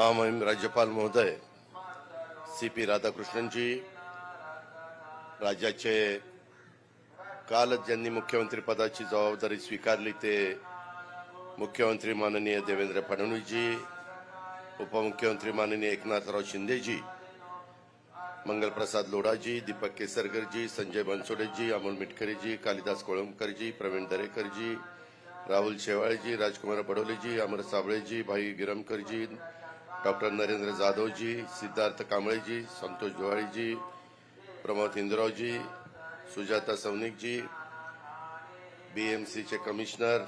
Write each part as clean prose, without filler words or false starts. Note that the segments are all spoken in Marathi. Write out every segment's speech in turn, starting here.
महामहिम राज्यपाल महोदय CP राधाकृष्णन जी, राज्याचे कालच ज्यांनी मुख्यमंत्री पदाची जबाबदारी स्वीकारली ते मुख्यमंत्री माननीय देवेंद्र फडणवीस जी, उपमुख्यमंत्री माननीय एकनाथराव शिंदे जी, मंगलप्रसाद लोढा जी, दीपक केसरकर जी, संजय बनसोडे जी, अमोल मिटकरी जी, कालिदास कोळंबकर जी, प्रवीण दरेकर जी, राहुल शेवाळे जी, राजकुमार बडोले जी, अमर साबळे जी, भाई गिरमकर जी, डॉक्टर नरेंद्र जाधव जी, सिद्धार्थ कांबळे जी, संतोष जोहाळी जी, प्रमोद इंद्राव जी, सुजाता सौनिक जी, BMC चे कमिशनर,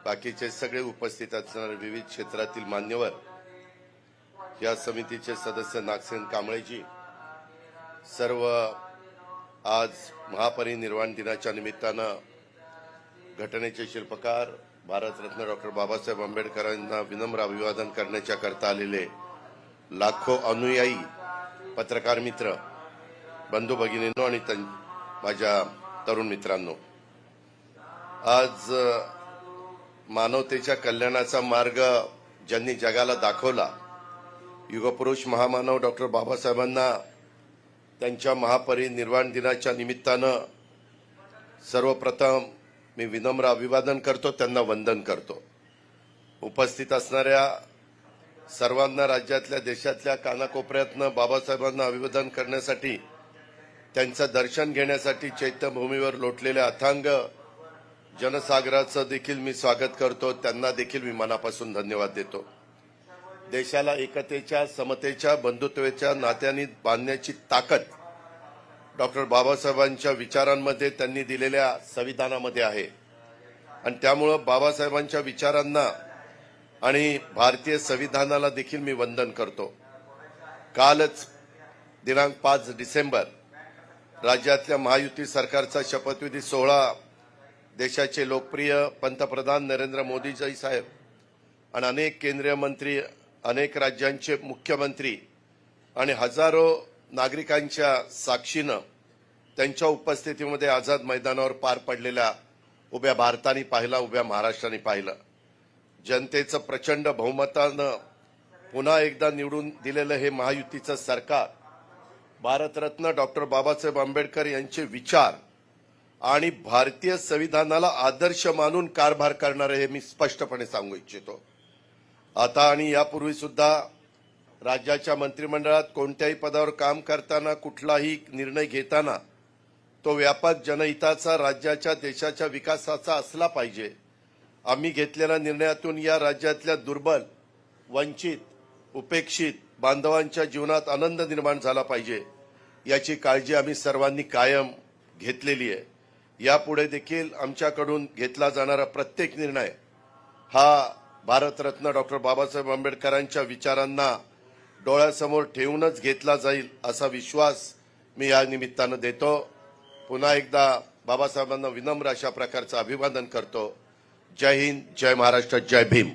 बाकीचे सगळे उपस्थित असणारे विविध क्षेत्रातील मान्यवर, या समितीचे सदस्य नागसेन कांबळेजी, सर्व आज महापरिनिर्वाण दिनाच्या निमित्तानं घटनेचे शिल्पकार भारतरत्न डॉक्टर बाबासाहेब आंबेडकरांना विनम्र अभिवादन करण्याच्या करता आलेले लाखो अनुयायी, पत्रकार मित्र, बंधू भगिनींनो आणि माझ्या तरुण मित्रांनो, आज मानवतेच्या कल्याणाचा मार्ग ज्यांनी जगाला दाखवला, युगपुरुष महामानव डॉक्टर बाबासाहेबांना त्यांच्या महापरिनिर्वाण दिनाच्या निमित्तानं सर्वप्रथम मी विनम्र अभिवादन करतो, त्यांना वंदन करतो. उपस्थित असणाऱ्या सर्वांना, राज्यातल्या देशातल्या कानाकोपऱ्यातनं बाबासाहेबांना अभिवादन करण्यासाठी, त्यांचं दर्शन घेण्यासाठी चैत्यभूमीवर लोटलेल्या अथांग जनसागराचं देखील मी स्वागत करतो. त्यांना देखील मी मनापासून धन्यवाद देतो. देशाला एकतेच्या, समतेच्या, बंधुत्वाच्या नात्यांनी बांधण्याची ताकद डॉक्टर बाबासाहेबांच्या विचारांमध्ये, त्यांनी दिलेल्या संविधानामध्ये आहे. आणि त्यामुळं बाबासाहेबांच्या विचारांना आणि भारतीय संविधानाला देखील मी वंदन करतो. कालच दिनांक 5 डिसेंबर राज्यातल्या महायुती सरकारचा शपथविधी सोहळा देशाचे लोकप्रिय पंतप्रधान नरेंद्र मोदीजी साहेब आणि अनेक केंद्रीय मंत्री, अनेक राज्यांचे मुख्यमंत्री आणि हजारो नागरिकांच्या साक्षीनं त्यांच्या उपस्थितीमध्ये आझाद मैदानावर पार पडलेल्या उभ्या भारताने पाहिला, उभ्या महाराष्ट्राने पाहिलं. जनतेचं प्रचंड बहुमतानं पुन्हा एकदा निवडून दिलेलं हे महायुतीचं सरकार भारतरत्न डॉक्टर बाबासाहेब आंबेडकर यांचे विचार आणि भारतीय संविधानाला आदर्श मानून कारभार करणारे हे मी स्पष्टपणे सांगू इच्छितो. आता आणि यापूर्वी सुद्धा राज्याच्या मंत्रिमंडळात कोणत्याही पदावर काम करताना, कुठलाही निर्णय घेताना तो व्यापक जनहिताचा, राज्याच्या, देशाच्या विकासाचा असला पाहिजे. आम्ही घेतलेल्या निर्णयातून या राज्यातल्या दुर्बल, वंचित, उपेक्षित बांधवांच्या जीवनात आनंद निर्माण झाला पाहिजे, याची काळजी आम्ही सर्वांनी कायम घेतलेली आहे. यापुढे देखील आमच्याकडून घेतला जाणारा प्रत्येक निर्णय हा भारतरत्न डॉक्टर बाबासाहेब आंबेडकरांच्या विचारांना डोळ्यासमोर ठेवूनच घेतला जाईल, असा विश्वास मी या निमित्तानं देतो. पुन्हा एकदा बाबासाहेबांना विनम्र अशा प्रकारचं अभिवादन करतो. जय हिंद, जय महाराष्ट्र, जय भीम.